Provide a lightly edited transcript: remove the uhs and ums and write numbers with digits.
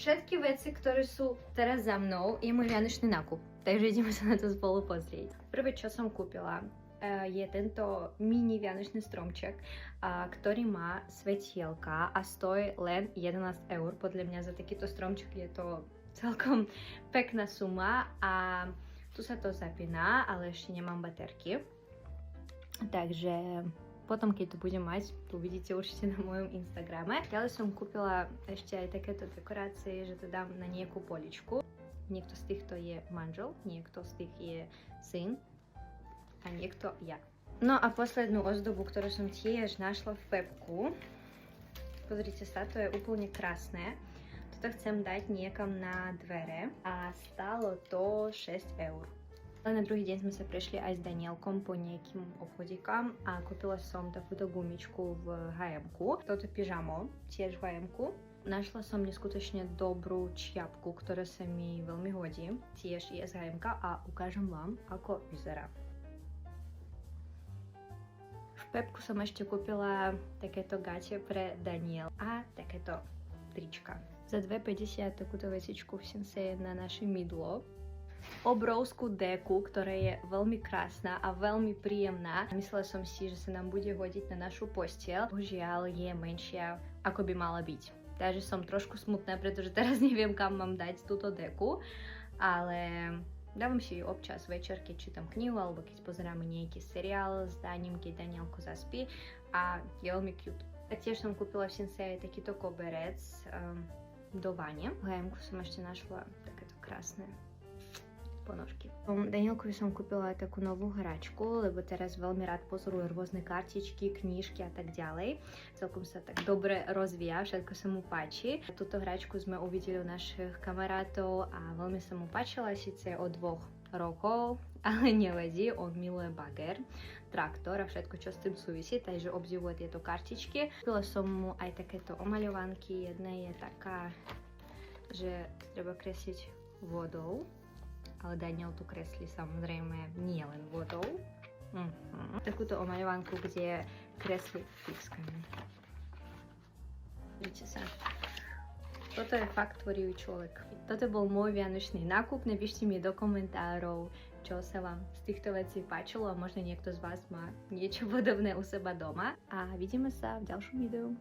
všetky veci, ktoré sú teraz za mnou, je môj vianočný nákup. Takže ideme sa na to spolu pozrieť. Prvé, čo som kúpila, je tento mini vianočný stromček, ktorý má svetielka a stojí len 11 eur. Podľa mňa za takýto stromček je to celkom pekná suma a tu sa to zapína, ale ešte nemám baterky. Takže potom, keď to budem mať, to vidíte určite na mojom Instagrame. Ďalej som kúpila ešte aj takéto dekorácie, že to dám na nejakú poličku. Niekto z týchto je manžel, niekto z tých je syn a niekto ja. No a poslednú ozdobu, ktorú som tiež našla v Pepku. Pozrite sa, to je úplne krásne. Toto chcem dať niekam na dvere a stálo to 6 eur. Ale na druhý deň sme sa prešli aj s Danielkom po nejakým obchodíkam a kúpila som takúto gumičku v H&M-ku. Toto pyžamo, tiež v H&M-ku. Našla som neskutočne dobrú čiapku, ktorá sa mi veľmi hodí. Tiež je z H&M-ka a ukážem vám, ako vyzerá. V Pepku som ešte kúpila takéto gate pre Daniel a takéto trička. Za 2,50 takúto vecičku som sa na naše mydlo. Obrovskú deku, ktorá je veľmi krásna a veľmi príjemná. Myslela som si, že sa nám bude hodiť na našu posteľ. Božiaľ je menšia, ako by mala byť. Takže som trošku smutná, pretože teraz neviem, kam mám dať túto deku. Ale dávam si ju občas večer, keď čítam knihu alebo keď pozeráme nejaký seriál s Daním, keď Danielko zaspí. A je veľmi cute. A tiež som kúpila v Sinsei aj takýto koberec do vane. V H&M-ku som ešte našla takéto krásne ponožky. Danielkovi som kúpila aj takú novú hračku, lebo teraz veľmi rád pozoruje rôzne kartičky, knížky a tak ďalej. Celkom sa tak dobre rozvíja, všetko sa mu páči. Túto hračku sme uvideli u našich kamarátov a veľmi sa mu páčila, síce od 2 rokov, ale nevadí, on miluje bager, traktor a všetko, čo s tým súvisí, takže obdivuje tieto kartičky. Kúpila som mu aj takéto omaľovanky, jedna je taká, že treba kresliť vodou, ale Daniel tu kreslí samozrejme nie len vodou. Takúto omaľovanku, kde kreslí pískami. Vidíte sa. Toto je fakt tvorivý človek. Toto bol môj vianočný nákup. Napíšte mi do komentárov, čo sa vám z týchto vecí páčilo a možno niekto z vás má niečo podobné u seba doma. A vidíme sa v ďalšom videu.